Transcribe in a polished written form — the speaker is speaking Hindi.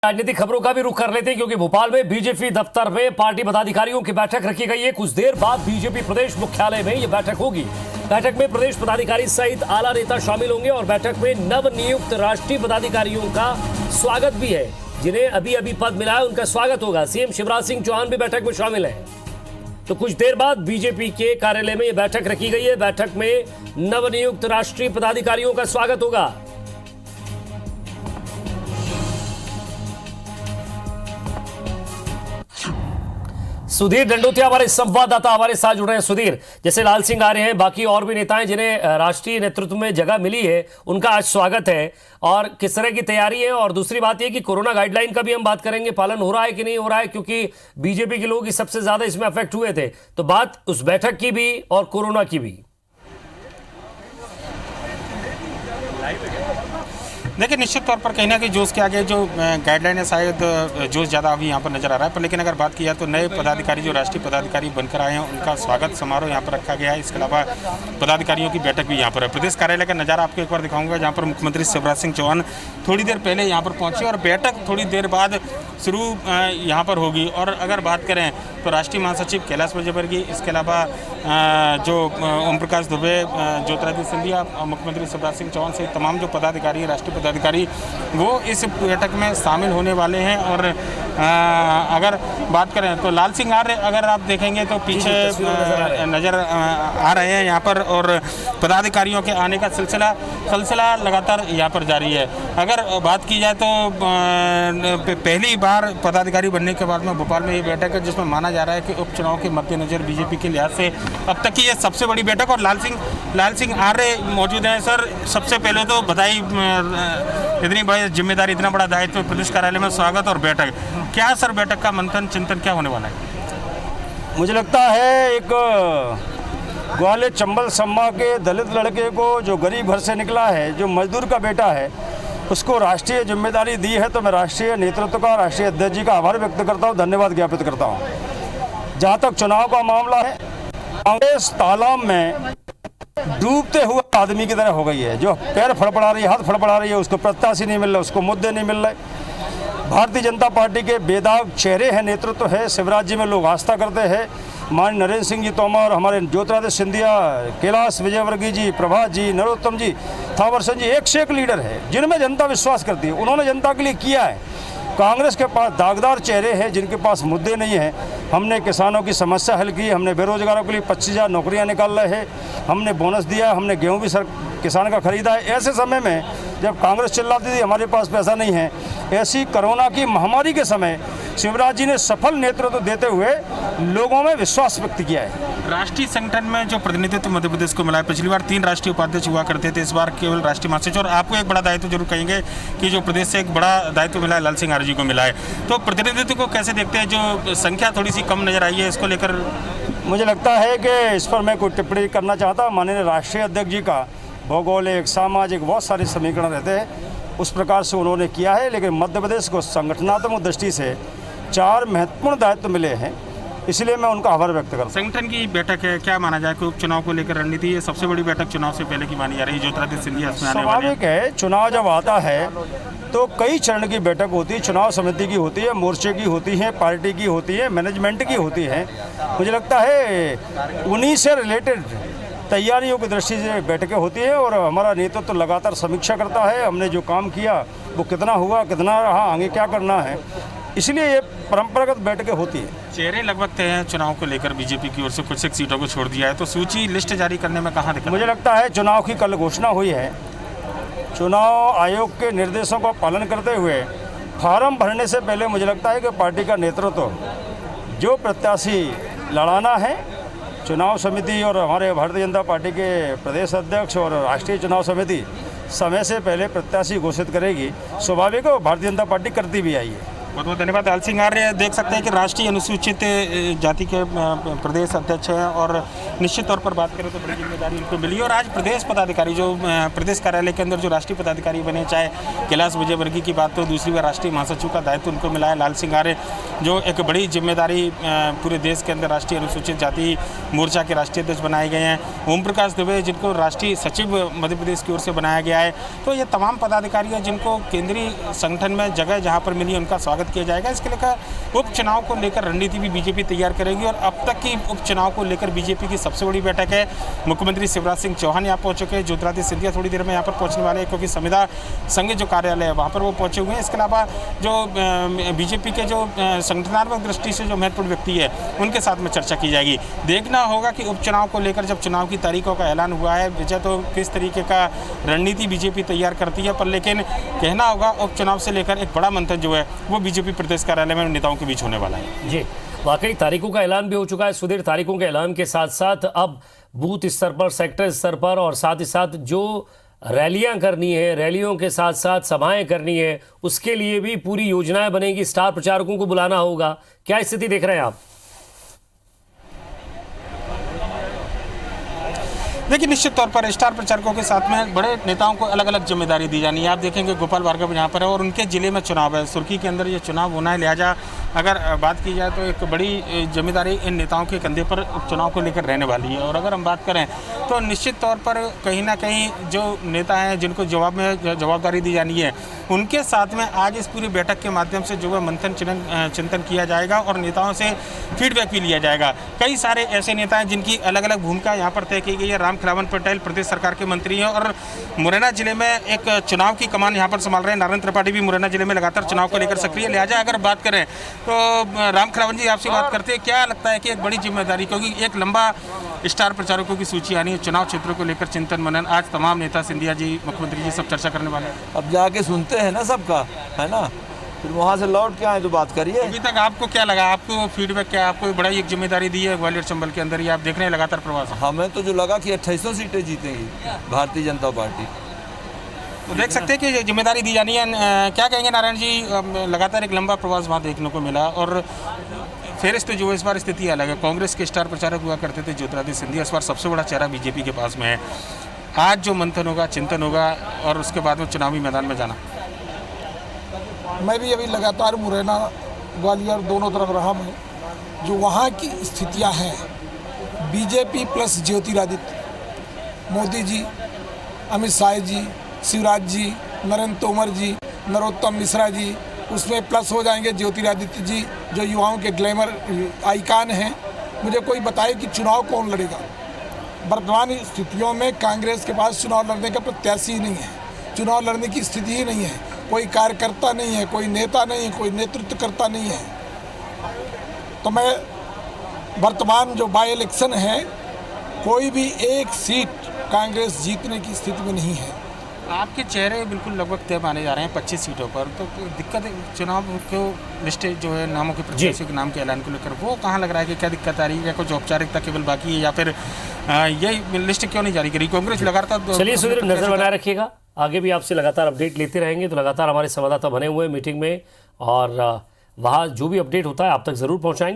राजनीतिक खबरों का भी रुख कर लेते हैं क्योंकि भोपाल में बीजेपी दफ्तर में पार्टी पदाधिकारियों की बैठक रखी गई है। कुछ देर बाद बीजेपी प्रदेश मुख्यालय में यह बैठक होगी। बैठक में प्रदेश पदाधिकारी सहित आला नेता शामिल होंगे और बैठक में नवनियुक्त राष्ट्रीय पदाधिकारियों का स्वागत भी है। जिन्हें अभी अभी पद मिला है उनका स्वागत होगा। सीएम शिवराज सिंह चौहान भी बैठक में शामिल है। तो कुछ देर बाद बीजेपी के कार्यालय में यह बैठक रखी गई है। बैठक में नवनियुक्त राष्ट्रीय पदाधिकारियों का स्वागत होगा। सुधीर दंडोतिया हमारे संवाददाता हमारे साथ जुड़ रहे हैं। सुधीर, जैसे लाल सिंह आ रहे हैं, बाकी और भी नेताएं जिन्हें राष्ट्रीय नेतृत्व में जगह मिली है, उनका आज स्वागत है और किस तरह की तैयारी है। और दूसरी बात यह कि कोरोना गाइडलाइन का भी हम बात करेंगे, पालन हो रहा है कि नहीं हो रहा है, क्योंकि बीजेपी के लोग सबसे ज्यादा इसमें अफेक्ट हुए थे। तो बात उस बैठक की भी और कोरोना की भी। देखिए, निश्चित तौर पर कहीं ना कहीं जोश के आगे जो गाइडलाइन है, शायद जोश ज़्यादा अभी यहाँ पर नज़र आ रहा है। पर लेकिन अगर बात की जाए तो नए पदाधिकारी जो राष्ट्रीय पदाधिकारी बनकर आए हैं, उनका स्वागत समारोह यहाँ पर रखा गया है। इसके अलावा पदाधिकारियों की बैठक भी यहाँ पर है। प्रदेश कार्यालय का नज़ारा आपको एक बार दिखाऊंगा, जहाँ पर मुख्यमंत्री शिवराज सिंह चौहान थोड़ी देर पहले यहाँ पर पहुँचे और बैठक थोड़ी देर बाद शुरू यहाँ पर होगी। और अगर बात करें तो राष्ट्रीय महासचिव कैलाश विजयवर्गीय, इसके अलावा जो ओम प्रकाश दुबे, ज्योतिरादित्य सिंधिया, मुख्यमंत्री शिवराज सिंह चौहान से तमाम जो पदाधिकारी, राष्ट्रीय पदाधिकारी, वो इस बैठक में शामिल होने वाले हैं। और अगर बात करें तो लाल सिंह आर्य अगर आप देखेंगे तो पीछे नज़र आ रहे हैं यहाँ पर, और पदाधिकारियों के आने का सिलसिला लगातार यहाँ पर जारी है। अगर बात की जाए तो पहली बार पदाधिकारी बनने के बाद में भोपाल में ये बैठक है, जिसमें माना जा रहा है कि उपचुनाव के मद्देनजर बीजेपी के लिहाज से अब तक की ये सबसे बड़ी बैठक। और लाल सिंह आर्य मौजूद हैं। सर, सबसे पहले तो बधाई, इतनी बड़ी जिम्मेदारी, इतना बड़ा दायित्व, प्रदेश कार्यालय में स्वागत और बैठक। क्या सर बैठक का मंथन चिंतन क्या होने वाला है? मुझे लगता है एक ग्वालियर चंबल सम्मा के दलित लड़के को, जो गरीब घर से निकला है, जो मजदूर का बेटा है, उसको राष्ट्रीय जिम्मेदारी दी है। तो मैं राष्ट्रीय नेतृत्व का, राष्ट्रीय अध्यक्ष जी का आभार व्यक्त करता हूँ, धन्यवाद ज्ञापित करता हूँ। जहाँ तक चुनाव का मामला है, कांग्रेस तालाब में डूबते हुए आदमी की तरह हो गई है। जो पैर फड़फड़ा रही है, हाथ फड़फड़ा रही है, उसको प्रत्याशी नहीं मिल रहा, उसको मुद्दे नहीं मिल रहे। भारतीय जनता पार्टी के बेदाग चेहरे हैं, नेतृत्व है, शिवराज जी में लोग आस्था करते हैं। माननीय नरेंद्र सिंह जी तोमर, हमारे ज्योतिरादित्य सिंधिया, कैलाश विजयवर्गीय जी, प्रभात जी, नरोत्तम जी, थावरचंद जी, एक से एक लीडर है जिनमें जनता विश्वास करती है। उन्होंने जनता के लिए किया है। कांग्रेस के पास दागदार चेहरे हैं जिनके पास मुद्दे नहीं हैं। हमने किसानों की समस्या हल की, हमने बेरोजगारों के लिए 25,000 नौकरियां निकाल रहे हैं, हमने बोनस दिया, हमने गेहूं भी किसान का खरीदा है। ऐसे समय में जब कांग्रेस चिल्लाती थी हमारे पास पैसा नहीं है, ऐसी कोरोना की महामारी के समय शिवराज जी ने सफल नेतृत्व देते हुए लोगों में विश्वास व्यक्त किया है। राष्ट्रीय संगठन में जो प्रतिनिधित्व मध्य प्रदेश को मिला है, पिछली बार 3 राष्ट्रीय उपाध्यक्ष हुआ करते थे, इस बार केवल राष्ट्रीय महासचिव। और आपको एक बड़ा दायित्व जरूर कहेंगे कि जो प्रदेश से एक बड़ा दायित्व मिला है, लाल सिंह आर्य जी को मिला है। तो प्रतिनिधित्व को कैसे देखते हैं? जो संख्या थोड़ी सी कम नजर आई है, इसको लेकर मुझे लगता है कि इस पर मैं कोई टिप्पणी करना चाहता। माननीय राष्ट्रीय अध्यक्ष जी का भौगोलिक, सामाजिक बहुत सारे समीकरण रहते हैं, उस प्रकार से उन्होंने किया है। लेकिन मध्य प्रदेश को संगठनात्मक दृष्टि से 4 महत्वपूर्ण दायित्व मिले हैं, इसलिए मैं उनका आभार व्यक्त करता हूं। संगठन की बैठक है, क्या माना जाए कि उपचुनाव को लेकर रणनीति, ये सबसे बड़ी बैठक चुनाव से पहले की मानी जा रही है। ज्योतिरादित्य सिंधिया इसमें आने वाले हैं। स्वाभाविक है, चुनाव जब आता है तो कई चरण की बैठक होती है। चुनाव समिति की होती है, मोर्चे की होती है, पार्टी की होती है, मैनेजमेंट की होती है। मुझे लगता है उन्हीं से रिलेटेड तैयारियों की दृष्टि से बैठकें होती है और हमारा नेतृत्व तो लगातार समीक्षा करता है। हमने जो काम किया वो कितना हुआ, कितना रहा, आगे क्या करना है, इसलिए ये परंपरागत बैठकें होती है। चेहरे लगभग तय हैं चुनाव को लेकर, बीजेपी की ओर से कुछ एक सीटों को छोड़ दिया है, तो सूची लिस्ट जारी करने में कहाँ दिक्कत? मुझे लगता है चुनाव की कल घोषणा हुई है। चुनाव आयोग के निर्देशों का पालन करते हुए फार्म भरने से पहले मुझे लगता है कि पार्टी का नेतृत्व जो प्रत्याशी लड़ाना है, चुनाव समिति और हमारे भारतीय जनता पार्टी के प्रदेश अध्यक्ष और राष्ट्रीय चुनाव समिति समय से पहले प्रत्याशी घोषित करेगी। स्वाभाविक है, भारतीय जनता पार्टी करती भी आई है। बहुत बहुत धन्यवाद। लाल सिंह आर्य देख सकते हैं कि राष्ट्रीय अनुसूचित जाति के प्रदेश अध्यक्ष हैं और निश्चित तौर पर बात करें तो बड़ी जिम्मेदारी उनको मिली। और आज प्रदेश पदाधिकारी जो प्रदेश कार्यालय के अंदर जो राष्ट्रीय पदाधिकारी बने, चाहे कैलाश विजयवर्गीय की बात हो, दूसरी बार राष्ट्रीय महासचिव का दायित्व उनको मिला है। लाल सिंह आर्य जो एक बड़ी जिम्मेदारी पूरे देश के अंदर राष्ट्रीय अनुसूचित जाति मोर्चा के राष्ट्रीय अध्यक्ष बनाए गए हैं। ओम प्रकाश दुबे जिनको राष्ट्रीय सचिव मध्य प्रदेश की ओर से बनाया गया है। तो ये तमाम पदाधिकारी हैं जिनको केंद्रीय संगठन में जगह जहाँ पर मिली उनका स्वागत किया जाएगा। इसके लेकर उपचुनाव को लेकर रणनीति भी बीजेपी तैयार करेगी और अब तक की उपचुनाव को लेकर बीजेपी की सबसे बड़ी बैठक है। मुख्यमंत्री शिवराज सिंह चौहान यहाँ पहुंच चुके हैं, ज्योतिरादित्य सिंधिया थोड़ी देर में यहाँ पर पहुंचने वाले हैं क्योंकि संविदा संघ जो कार्यालय है वहाँ पर वो पहुंचे हुए हैं। इसके अलावा जो बीजेपी के जो संगठनात्मक दृष्टि से जो महत्वपूर्ण व्यक्ति है उनके साथ में चर्चा की जाएगी। देखना होगा कि उपचुनाव को लेकर जब चुनाव की तारीखों का ऐलान हुआ है विजय तो किस तरीके का रणनीति बीजेपी तैयार करती है, पर लेकिन कहना होगा उपचुनाव से लेकर एक बड़ा मंथन जो है वो बीजेपी प्रदेश कार्यालय में नेताओं के बीच होने वाला है। जी, वाकई तारीखों का ऐलान भी हो चुका है सुधीर। तारीखों के ऐलान के साथ साथ अब बूथ स्तर पर, सेक्टर स्तर पर और साथ ही साथ जो रैलियां करनी है, रैलियों के साथ साथ सभाएं करनी है, उसके लिए भी पूरी योजनाएं बनेगी। स्टार प्रचारकों को बुलाना होगा। क्या स्थिति देख रहे हैं आप? देखिए, निश्चित तौर पर स्टार प्रचारकों के साथ में बड़े नेताओं को अलग अलग जिम्मेदारी दी जानी है। आप देखेंगे गोपाल भार्गव यहाँ पर है और उनके जिले में चुनाव है, सुर्खी के अंदर ये चुनाव होना है। लिहाजा अगर बात की जाए तो एक बड़ी जिम्मेदारी इन नेताओं के कंधे पर उपचुनाव को लेकर रहने वाली है। और अगर हम बात करें तो निश्चित तौर पर कहीं ना कहीं जो नेता हैं जिनको जवाबदारी दी जानी है उनके साथ में आज इस पूरी बैठक के माध्यम से जो है मंथन चिंतन किया जाएगा और नेताओं से फीडबैक भी लिया जाएगा। कई सारे ऐसे नेता हैं जिनकी अलग अलग भूमिका यहाँ पर तय की गई है। रामखिलावन पटेल प्रदेश सरकार के मंत्री हैं और मुरैना जिले में एक चुनाव की कमान यहाँ पर संभाल रहे हैं। नारायण त्रिपाठी भी मुरैना जिले में लगातार चुनाव को लेकर सक्रिय। लिहाजा अगर बात करें तो रामखिलावन जी आपसे बात करते हैं, क्या लगता है कि एक बड़ी जिम्मेदारी, क्योंकि एक लंबा स्टार प्रचारकों की सूची आनी है चुनाव क्षेत्रों को लेकर चिंतन मनन, आज तमाम नेता सिंधिया जी, मुख्यमंत्री जी सब चर्चा करने वाले हैं। अब जाके सुनते हैं ना सबका, है ना, फिर वहाँ से लौट के आए तो बात करिए। अभी तक आपको क्या लगा, आपको फीडबैक क्या, आपको बड़ा एक जिम्मेदारी दी है ग्वालियर चंबल के अंदर ही, आप देख रहे हैं लगातार प्रवास। हमें तो जो लगा कि 2800 सीटें जीतेंगी भारतीय जनता पार्टी। तो देख सकते हैं कि जिम्मेदारी दी जानी है। क्या कहेंगे नारायण जी, लगातार एक लंबा प्रवास वहाँ देखने को मिला और फेरिस्त जो इस बार स्थिति अलग है। कांग्रेस के स्टार प्रचारक हुआ करते थे ज्योतिरादित्य सिंधिया, इस बार सबसे बड़ा चेहरा बीजेपी के पास में है। आज जो मंथन होगा, चिंतन होगा और उसके बाद में चुनावी मैदान में जाना। मैं भी अभी लगातार मुरैना ग्वालियर दोनों तरफ रहा हूँ। जो वहाँ की स्थितियाँ हैं, बीजेपी प्लस ज्योतिरादित्य, मोदी जी, अमित शाह जी, शिवराज जी, नरेंद्र तोमर जी, नरोत्तम मिश्रा जी, उसमें प्लस हो जाएंगे ज्योतिरादित्य जी जो युवाओं के ग्लैमर आइकान हैं। मुझे कोई बताए कि चुनाव कौन लड़ेगा। वर्तमान स्थितियों में कांग्रेस के पास चुनाव लड़ने का प्रत्याशी ही नहीं है, चुनाव लड़ने की स्थिति ही नहीं है, कोई कार्यकर्ता नहीं है, कोई नेता नहीं है, कोई नेतृत्वकर्ता नहीं है। तो मैं वर्तमान जो बाई इलेक्शन है, कोई भी एक सीट कांग्रेस जीतने की स्थिति में नहीं है। आपके चेहरे बिल्कुल लगभग तय माने जा रहे हैं 25 सीटों पर, तो दिक्कत चुनाव को लिस्ट जो है नामों के प्रत्याशियों के नाम के ऐलान को लेकर वो कहाँ लग रहा है कि क्या दिक्कत आ रही है, कुछ औपचारिकता केवल बाकी है या फिर ये लिस्ट क्यों नहीं जारी करी कांग्रेस लगातार? चलिए सुधीर, नजर बनाए रखिएगा, आगे भी आपसे लगातार अपडेट लेते रहेंगे। तो लगातार हमारे संवाददाता बने हुए हैं मीटिंग में और वहाँ जो भी अपडेट होता है आप तक जरूर पहुँचाएंगे।